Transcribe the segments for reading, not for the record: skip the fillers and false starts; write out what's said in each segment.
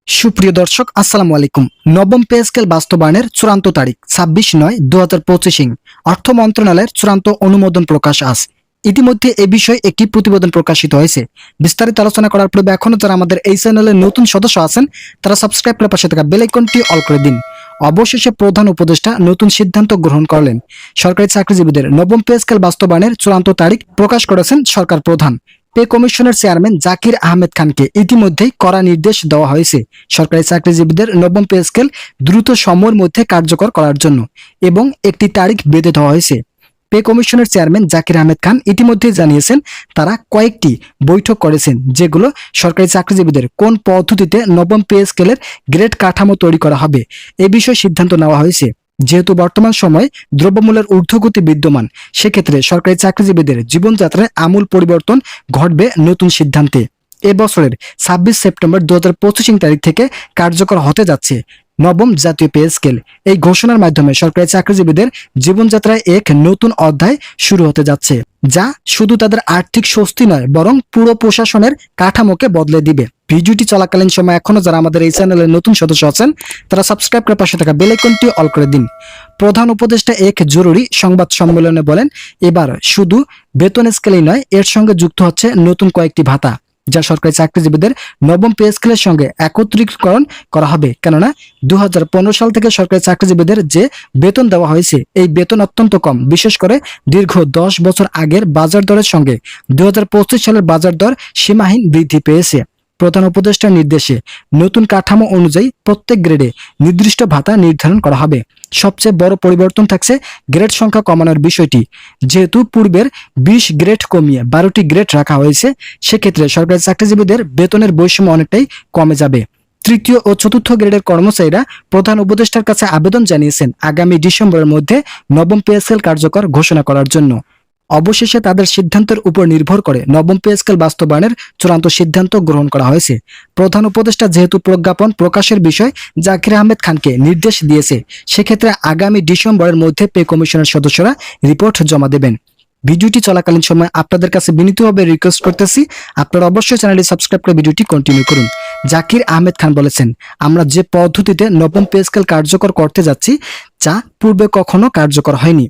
সুপ্রিয় দর্শক আসসালামু আলাইকুম। নবম পে স্কেল বাস্তবায়নের চূড়ান্ত তারিখ 26/9/2025। অর্থ মন্ত্রণালয়ের চূড়ান্ত অনুমোদন প্রকাশ আজ। ইতিমধ্যে এ বিষয়ে একটি প্রতিবেদন প্রকাশিত হয়েছে। বিস্তারিত আলোচনা করার পূর্বে এখনো যারা আমাদের এই চ্যানেলের নতুন সদস্য আছেন তারা সাবস্ক্রাইব করে পাশে থাকা বেল আইকনটি অল করে দিন। অবশেষে প্রধান উপদেষ্টা নতুন সিদ্ধান্ত গ্রহণ করলেন। সরকারি চাকরিজীবীদের নবম পে স্কেল বাস্তবায়নের চূড়ান্ত তারিখ প্রকাশ করেছেন সরকার প্রধান। পে কমিশনের চেয়ারম্যান জাকির আহমেদ খানকে ইতিমধ্যেই কড়া নির্দেশ দেওয়া হয়েছে সরকারি চাকরিজীবীদের নবম পে স্কেল দ্রুত সময়ের মধ্যে কার্যকর করার জন্য এবং একটি তারিখ বেঁধে দেওয়া হয়েছে। পে কমিশনের চেয়ারম্যান জাকির আহমেদ খান ইতিমধ্যেই জানিয়েছেন তারা কয়েকটি বৈঠক করেছেন যেগুলো সরকারি চাকরিজীবীদের কোন পদ্ধতিতে নবম পে স্কেলের গ্রেড কাঠামো তৈরি করা হবে এ বিষয়ে সিদ্ধান্ত নেওয়া হয়েছে। যেহেতু বর্তমান সময়ে দ্রব্যমূল্যের ঊর্ধ্বগতি বিদ্যমান, সেক্ষেত্রে সরকারি চাকরিজীবীদের জীবনযাত্রায় আমূল পরিবর্তন ঘটবে নতুন সিদ্ধান্তে। এ বছরের 26 সেপ্টেম্বর 2025 তারিখ থেকে কার্যকর হতে যাচ্ছে নবম জাতীয় পে স্কেল। এই ঘোষণার মাধ্যমে সরকারি চাকরিজীবীদের জীবনযাত্রায় এক নতুন অধ্যায় শুরু হতে যাচ্ছে, যা শুধু তাদের আর্থিক স্বস্তি নয় বরং পুরো প্রশাসনের কাঠামোকে বদলে দিবে। ভিডিওটি চলাকালীন সময় এখনো যারা আমাদের এই চ্যানেলের নতুন সদস্য আছেন তারা সাবস্ক্রাইব করে পাশে থাকা বেল আইকনটি অল করে দিন। প্রধান উপদেষ্টা এক জরুরি সংবাদ সম্মেলনে বলেন, এবার শুধু বেতন স্কেলই নয়, এর সঙ্গে যুক্ত হচ্ছে নতুন কয়েকটি ভাতা যা সরকারি চাকরিজীবীদের নবম পে স্কেলের সঙ্গে একত্রীকরণ করা হবে। কেননা 2015 সাল থেকে সরকারি চাকরিজীবীদের যে বেতন দেওয়া হয়েছে এই বেতন অত্যন্ত কম, বিশেষ করে দীর্ঘ 10 বছর আগের বাজার দরের সঙ্গে 2025 সালের বাজার দর সীমাহীন বৃদ্ধি পেয়েছে। প্রধান উপদেষ্টার নির্দেশে নতুন কাঠামো অনুযায়ী প্রত্যেক গ্রেডে নির্দিষ্ট ভাতা নির্ধারণ করা হবে। সবচেয়ে বড় পরিবর্তন থাকছে গ্রেড সংখ্যা কমানোর বিষয়টি। যেহেতু পূর্বের 20 গ্রেড কমিয়ে 12টি গ্রেড রাখা হয়েছে, সেক্ষেত্রে সরকারি চাকরিজীবীদের বেতনের বৈষম্য অনেকটাই কমে যাবে। তৃতীয় ও চতুর্থ গ্রেডের কর্মচারীরা প্রধান উপদেষ্টার কাছে আবেদন জানিয়েছেন আগামী ডিসেম্বরের মধ্যে নবম পে স্কেল কার্যকর ঘোষণা করার জন্য। অবশেষে তাদের সিদ্ধান্তের উপর নির্ভর করে নবম পে স্কেল বাস্তবায়নের চূড়ান্ত সিদ্ধান্ত গ্রহণ করা হয়েছে। প্রধান উপদেষ্টা যেহেতু প্রজ্ঞাপন প্রকাশের বিষয় জাকির আহমেদ খানকে নির্দেশ দিয়েছে, সেক্ষেত্রে আগামী ডিসেম্বরের মধ্যে পে কমিশনের সদস্যরা রিপোর্ট জমা দেবেন। ভিডিওটি চলাকালীন সময় আপনাদের কাছে বিনীতভাবে রিকোয়েস্ট করতেছি আপনারা অবশ্যই চ্যানেলটি সাবস্ক্রাইব করে ভিডিওটি কন্টিনিউ করুন। জাকির আহমেদ খান বলেছেন, আমরা যে পদ্ধতিতে নবম পে স্কেল কার্যকর করতে যাচ্ছি যা পূর্বে কখনো কার্যকর হয়নি।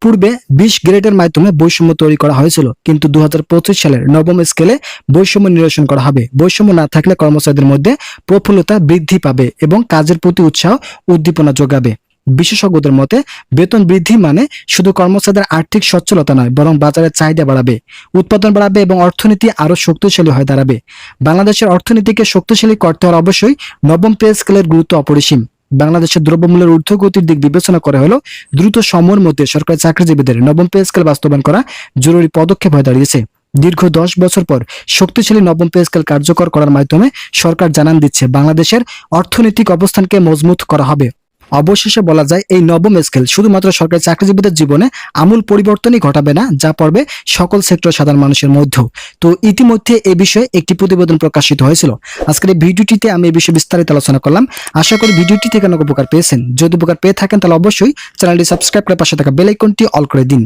পূর্বে 20 গ্রেডের মাধ্যমে বৈষম্য তৈরি করা হয়েছিল, কিন্তু 2025 সালের নবম স্কেলে বৈষম্য নিরসন করা হবে। বৈষম্য না থাকলে কর্মচারীদের মধ্যে প্রফুল্লতা বৃদ্ধি পাবে এবং কাজের প্রতি উৎসাহ উদ্দীপনা যোগাবে। বিশেষজ্ঞদের মতে বেতন বৃদ্ধি মানে শুধু কর্মচারীদের আর্থিক সচ্ছলতা নয় বরং বাজারের চাহিদা বাড়াবে, উৎপাদন বাড়াবে এবং অর্থনীতি আরো শক্তিশালী হয়ে দাঁড়াবে। বাংলাদেশের অর্থনীতিকে শক্তিশালী করতে হলে অবশ্যই নবম পে স্কেলের গুরুত্ব অপরিসীম। বাংলাদেশের দ্রব্যমূল্যের ঊর্ধ্বগতির দিক বিবেচনা করে হলো দ্রুত সময়ের মধ্যে সরকারি চাকরিজীবীদের নবম পে স্কেল বাস্তবায়ন করা জরুরি পদক্ষেপ হয়ে দাঁড়িয়েছে। দীর্ঘ 10 বছর পর শক্তিশালী নবম পে স্কেল কার্যকর করার মাধ্যমে সরকার জানান দিচ্ছে বাংলাদেশের অর্থনৈতিক অবস্থানকে মজবুত করা হবে। অবশেষে বলা যায় এই নবম স্কেল শুধুমাত্র সরকারি চাকরিজীবীদের জীবনে আমূল পরিবর্তনই ঘটাবে না, যা পড়বে সকল সেক্টর সাধারণ মানুষের মধ্যেও। তো ইতিমধ্যে এই বিষয়ে একটি প্রতিবেদন প্রকাশিত হয়েছিল। আজকের এই ভিডিওটিতে আমি এই বিষয়ে বিস্তারিত আলোচনা করলাম। আশা করি ভিডিওটি থেকে অনেক উপকার পেয়েছেন। যদি উপকার পেয়ে থাকেন তাহলে অবশ্যই চ্যানেলটি সাবস্ক্রাইব করে পাশে থাকা বেল আইকনটি অল করে দিন।